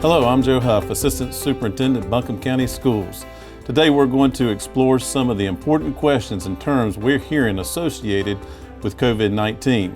Hello, I'm Joe Huff, Assistant Superintendent, Buncombe County Schools. Today we're going to explore some of the important questions and terms we're hearing associated with COVID-19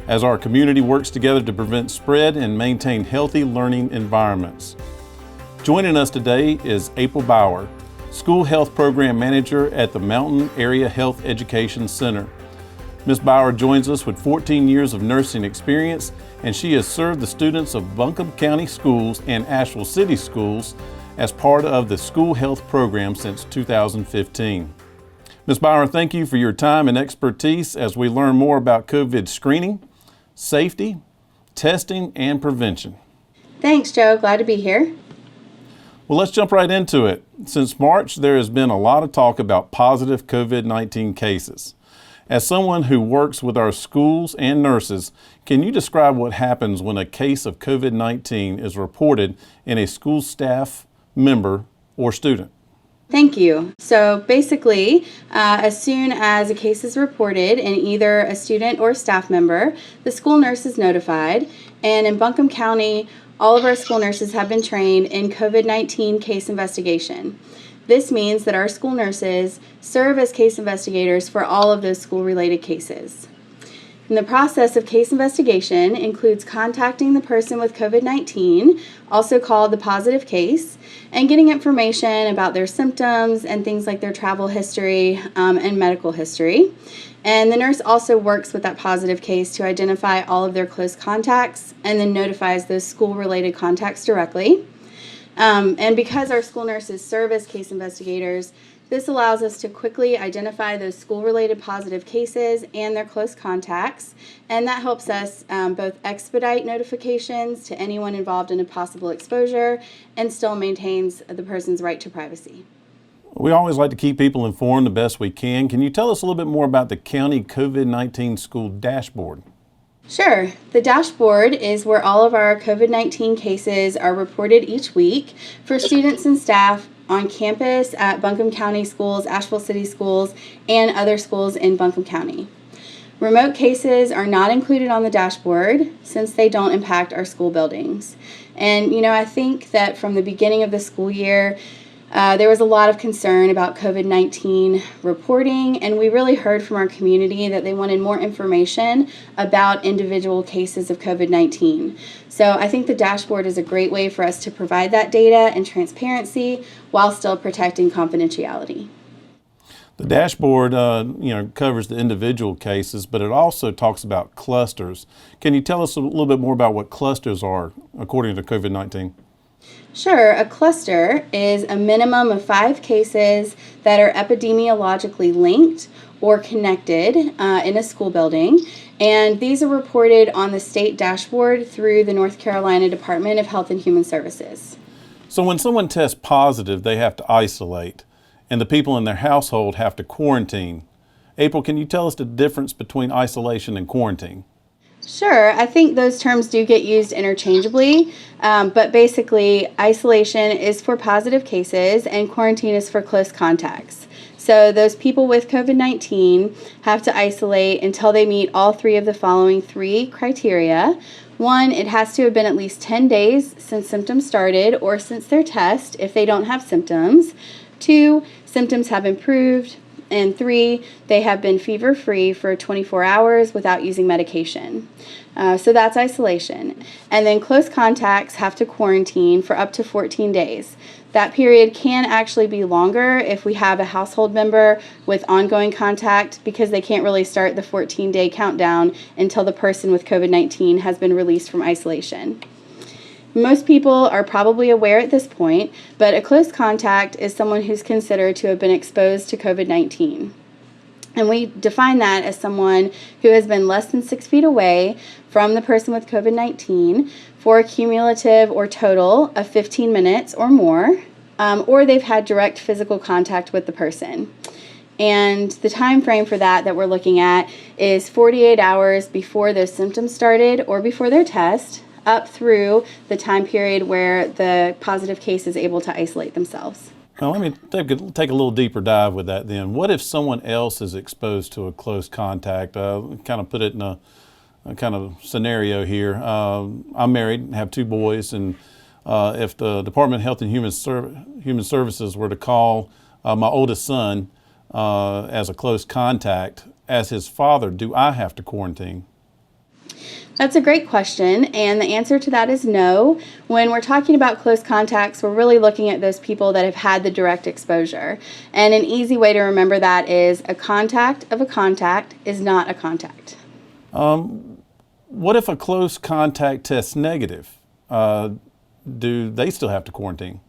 as our community works together to prevent spread and maintain healthy learning environments. Joining us today is April Bauer, School Health Program Manager at the Mountain Area Health Education Center. Ms. Bauer joins us with 14 years of nursing experience, and she has served the students of Buncombe County Schools and Asheville City Schools as part of the school health program since 2015. Ms. Bauer, thank you for your time and expertise as we learn more about COVID screening, safety, testing, and prevention. Thanks, Joe. Glad to be here. Well, let's jump right into it. Since March, there has been a lot of talk about positive COVID-19 cases. As someone who works with our schools and nurses, can you describe what happens when a case of COVID-19 is reported in a school staff member or student? Thank you. So basically, as soon as a case is reported in either a student or staff member, the school nurse is notified. And in Buncombe County, all of our school nurses have been trained in COVID-19 case investigation. This means that our school nurses serve as case investigators for all of those school-related cases. And the process of case investigation includes contacting the person with COVID-19, also called the positive case, and getting information about their symptoms and things like their travel history and medical history. And the nurse also works with that positive case to identify all of their close contacts and then notifies those school-related contacts directly. And because our school nurses serve as case investigators, this allows us to quickly identify those school-related positive cases and their close contacts, and that helps us both expedite notifications to anyone involved in a possible exposure and still maintains the person's right to privacy. We always like to keep people informed the best we can. Can you tell us a little bit more about the County COVID-19 School Dashboard? Sure. The dashboard is where all of our COVID-19 cases are reported each week for students and staff on campus at Buncombe County Schools, Asheville City Schools, and other schools in Buncombe County. Remote cases are not included on the dashboard since they don't impact our school buildings. And, I think that from the beginning of the school year, there was a lot of concern about COVID-19 reporting, and we really heard from our community that they wanted more information about individual cases of COVID-19. So I think the dashboard is a great way for us to provide that data and transparency while still protecting confidentiality. The dashboard covers the individual cases, but it also talks about clusters. Can you tell us a little bit more about what clusters are according to COVID-19? Sure. A cluster is a minimum of 5 cases that are epidemiologically linked or connected in a school building, and these are reported on the state dashboard through the North Carolina Department of Health and Human Services. So when someone tests positive, they have to isolate, and the people in their household have to quarantine. April, can you tell us the difference between isolation and quarantine? Sure. I think those terms do get used interchangeably, but basically isolation is for positive cases and quarantine is for close contacts. So those people with COVID-19 have to isolate until they meet all 3 of the following 3 criteria. 1, it has to have been at least 10 days since symptoms started or since their test if they don't have symptoms. 2, symptoms have improved. And 3, they have been fever-free for 24 hours without using medication. So that's isolation. And then close contacts have to quarantine for up to 14 days. That period can actually be longer if we have a household member with ongoing contact because they can't really start the 14-day countdown until the person with COVID-19 has been released from isolation. Most people are probably aware at this point, but a close contact is someone who's considered to have been exposed to COVID-19. And we define that as someone who has been less than 6 feet away from the person with COVID-19 for a cumulative or total of 15 minutes or more, or they've had direct physical contact with the person. And the time frame for that we're looking at is 48 hours before those symptoms started or before their test, up through the time period where the positive case is able to isolate themselves. Now let me take a little deeper dive with that then. What if someone else is exposed to a close contact? Kind of put it in a kind of scenario here. I'm married, have 2 boys, and if the Department of Health and Human Services were to call my oldest son as a close contact, as his father, do I have to quarantine? That's a great question, and the answer to that is no. When we're talking about close contacts, we're really looking at those people that have had the direct exposure. And an easy way to remember that is a contact of a contact is not a contact. What if a close contact tests negative? Do they still have to quarantine?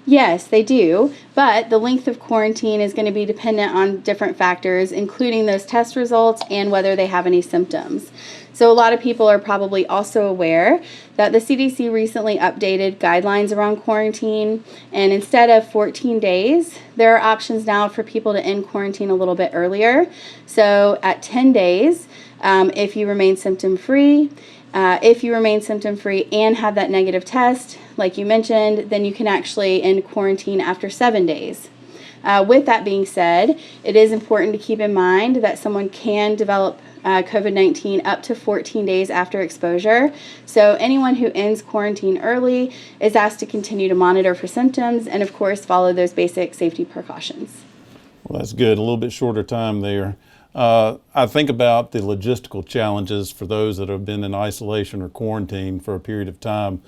Yes, they do, but the length of quarantine is going to be dependent on different factors, including those test results and whether they have any symptoms. So a lot of people are probably also aware that the CDC recently updated guidelines around quarantine, and instead of 14 days, there are options now for people to end quarantine a little bit earlier. So at 10 days, if you remain symptom-free, and have that negative test, like you mentioned, then you can actually end quarantine after 7 days. With that being said, it is important to keep in mind that someone can develop COVID-19 up to 14 days after exposure. So anyone who ends quarantine early is asked to continue to monitor for symptoms and, of course, follow those basic safety precautions. Well, that's good. A little bit shorter time there. I think about the logistical challenges for those that have been in isolation or quarantine for a period of time,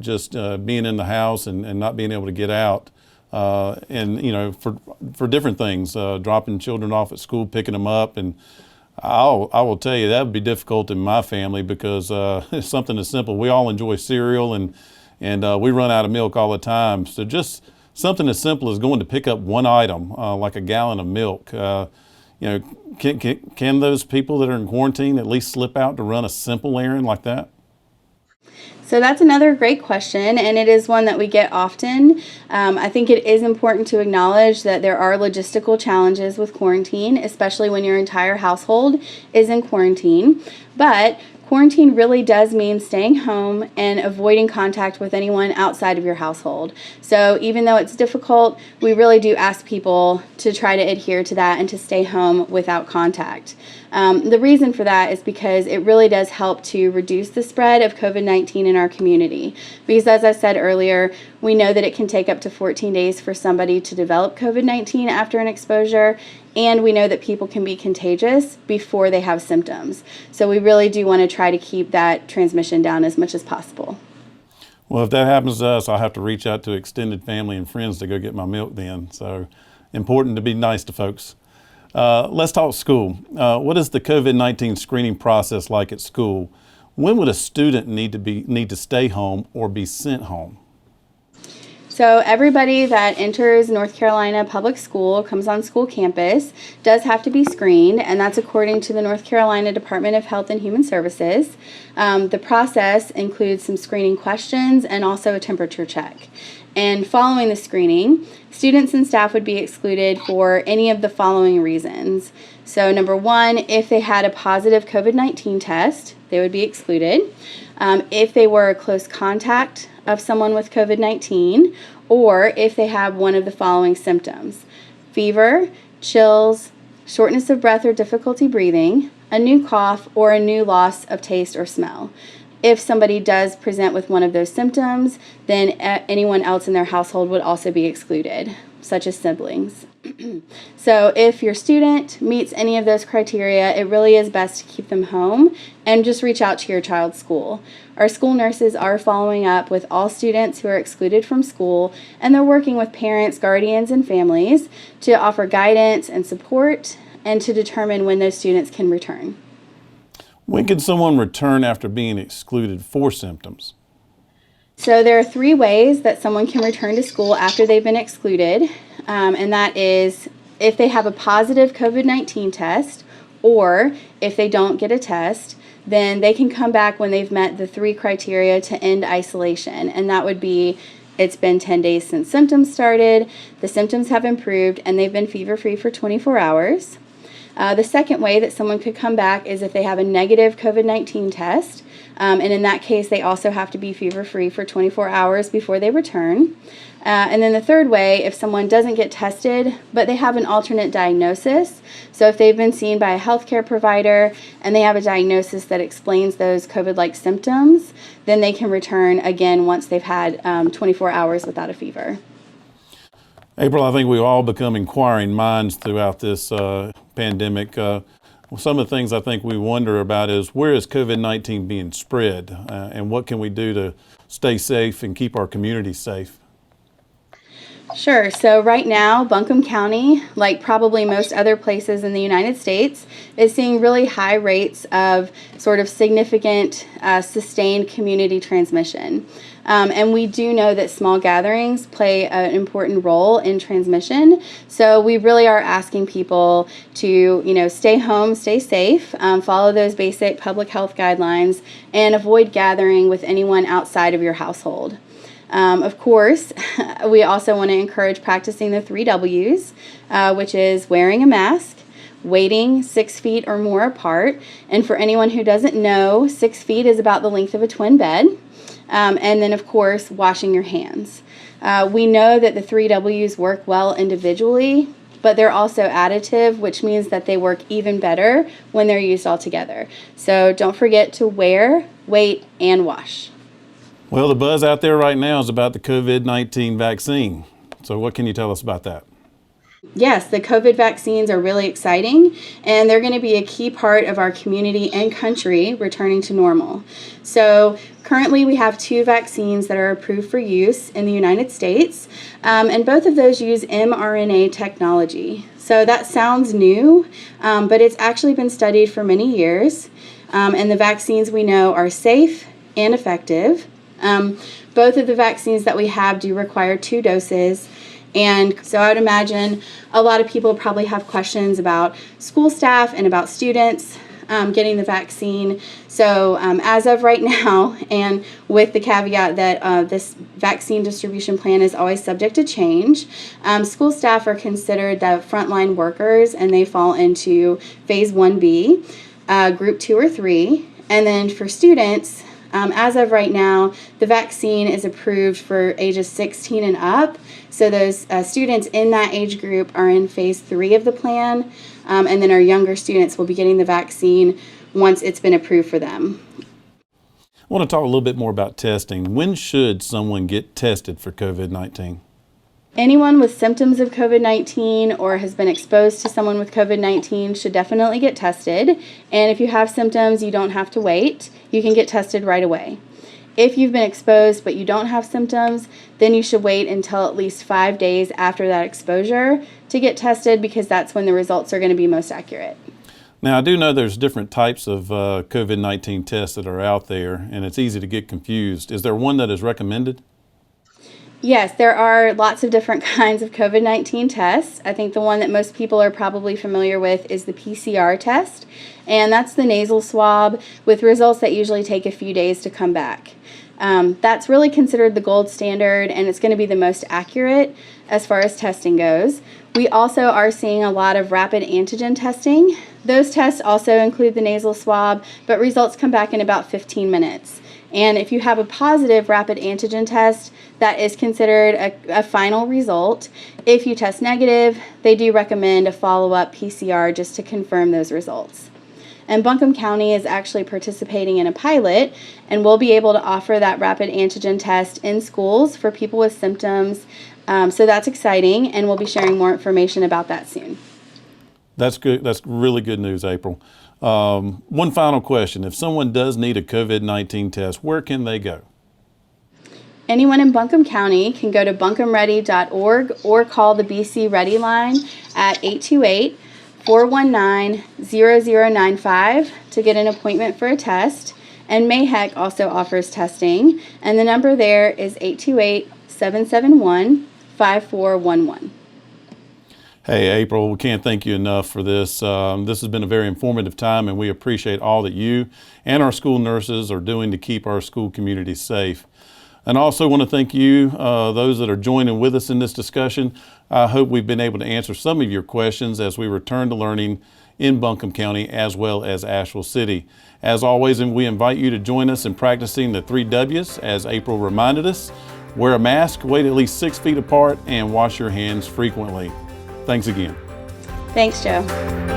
just being in the house and not being able to get out, and for different things, dropping children off at school, picking them up, and I will tell you that would be difficult in my family because it's something as simple. We all enjoy cereal and we run out of milk all the time. So just something as simple as going to pick up one item, like a gallon of milk. Can those people that are in quarantine at least slip out to run a simple errand like that? So that's another great question, and it is one that we get often. I think it is important to acknowledge that there are logistical challenges with quarantine, especially when your entire household is in quarantine. But quarantine really does mean staying home and avoiding contact with anyone outside of your household. So even though it's difficult, we really do ask people to try to adhere to that and to stay home without contact. The reason for that is because it really does help to reduce the spread of COVID-19 in our community. Because as I said earlier, we know that it can take up to 14 days for somebody to develop COVID-19 after an exposure, and we know that people can be contagious before they have symptoms. So we really do want to try to keep that transmission down as much as possible. Well, if that happens to us, I'll have to reach out to extended family and friends to go get my milk then. So important to be nice to folks. Let's talk school. What is the COVID-19 screening process like at school? When would a student need to stay home or be sent home? So everybody that enters North Carolina public school, comes on school campus, does have to be screened, and that's according to the North Carolina Department of Health and Human Services. The process includes some screening questions and also a temperature check. And following the screening, students and staff would be excluded for any of the following reasons. So number one, if they had a positive COVID-19 test, they would be excluded. If they were a close contact of someone with COVID-19, or if they have one of the following symptoms: fever, chills, shortness of breath or difficulty breathing, a new cough, or a new loss of taste or smell. If somebody does present with one of those symptoms, then anyone else in their household would also be excluded, such as siblings. So if your student meets any of those criteria, it really is best to keep them home and just reach out to your child's school. Our school nurses are following up with all students who are excluded from school, and they're working with parents, guardians, and families to offer guidance and support and to determine when those students can return. When can someone return after being excluded for symptoms? So there are 3 ways that someone can return to school after they've been excluded, and that is if they have a positive COVID-19 test, or if they don't get a test, then they can come back when they've met the 3 criteria to end isolation, and that would be it's been 10 days since symptoms started, the symptoms have improved, and they've been fever-free for 24 hours. The second way that someone could come back is if they have a negative COVID-19 test. And in that case, they also have to be fever-free for 24 hours before they return. And then the third way, if someone doesn't get tested, but they have an alternate diagnosis, so if they've been seen by a healthcare provider and they have a diagnosis that explains those COVID-like symptoms, then they can return again once they've had 24 hours without a fever. April, I think we've all become inquiring minds throughout this pandemic. Some of the things I think we wonder about is where is COVID-19 being spread, and what can we do to stay safe and keep our community safe? Sure. So right now, Buncombe County, like probably most other places in the United States, is seeing really high rates of sort of significant sustained community transmission. And we do know that small gatherings play an important role in transmission. So we really are asking people to, stay home, stay safe, follow those basic public health guidelines, and avoid gathering with anyone outside of your household. Of course, we also want to encourage practicing the 3 W's, which is wearing a mask, waiting 6 feet or more apart, and for anyone who doesn't know, 6 feet is about the length of a twin bed, and then of course, washing your hands. We know that the 3 W's work well individually, but they're also additive, which means that they work even better when they're used all together. So don't forget to wear, wait, and wash. Well, the buzz out there right now is about the COVID-19 vaccine. So what can you tell us about that? Yes, the COVID vaccines are really exciting, and they're going to be a key part of our community and country returning to normal. So currently we have 2 vaccines that are approved for use in the United States, and both of those use mRNA technology. So that sounds new, but it's actually been studied for many years, and the vaccines we know are safe and effective. Both of the vaccines that we have do require 2 doses. And so I would imagine a lot of people probably have questions about school staff and about students getting the vaccine. So as of right now, and with the caveat that this vaccine distribution plan is always subject to change, school staff are considered the frontline workers, and they fall into phase 1B, group 2 or 3. And then for students, as of right now, the vaccine is approved for ages 16 and up. So those students in that age group are in phase 3 of the plan, and then our younger students will be getting the vaccine once it's been approved for them. I want to talk a little bit more about testing. When should someone get tested for COVID-19? Anyone with symptoms of COVID-19 or has been exposed to someone with COVID-19 should definitely get tested. And if you have symptoms, you don't have to wait. You can get tested right away. If you've been exposed but you don't have symptoms, then you should wait until at least 5 days after that exposure to get tested, because that's when the results are going to be most accurate. Now, I do know there's different types of COVID-19 tests that are out there, and it's easy to get confused. Is there one that is recommended? Yes, there are lots of different kinds of COVID-19 tests. I think the one that most people are probably familiar with is the PCR test, and that's the nasal swab with results that usually take a few days to come back. That's really considered the gold standard, and it's going to be the most accurate as far as testing goes. We also are seeing a lot of rapid antigen testing. Those tests also include the nasal swab, but results come back in about 15 minutes. And if you have a positive rapid antigen test, that is considered a final result. If you test negative, they do recommend a follow-up PCR just to confirm those results. And Buncombe County is actually participating in a pilot, and we'll be able to offer that rapid antigen test in schools for people with symptoms. So that's exciting, and we'll be sharing more information about that soon. That's good. That's really good news, April. One final question. If someone does need a COVID-19 test, where can they go? Anyone in Buncombe County can go to buncombeready.org or call the BC Ready line at 828-419-0095 to get an appointment for a test. And MAHEC also offers testing, and the number there is 828-771-5411. Hey, April, we can't thank you enough for this. This has been a very informative time, and we appreciate all that you and our school nurses are doing to keep our school community safe. And I also want to thank you, those that are joining with us in this discussion. I hope we've been able to answer some of your questions as we return to learning in Buncombe County as well as Asheville City. As always, and we invite you to join us in practicing the 3 W's as April reminded us. Wear a mask, wait at least 6 feet apart, and wash your hands frequently. Thanks again. Thanks, Joe.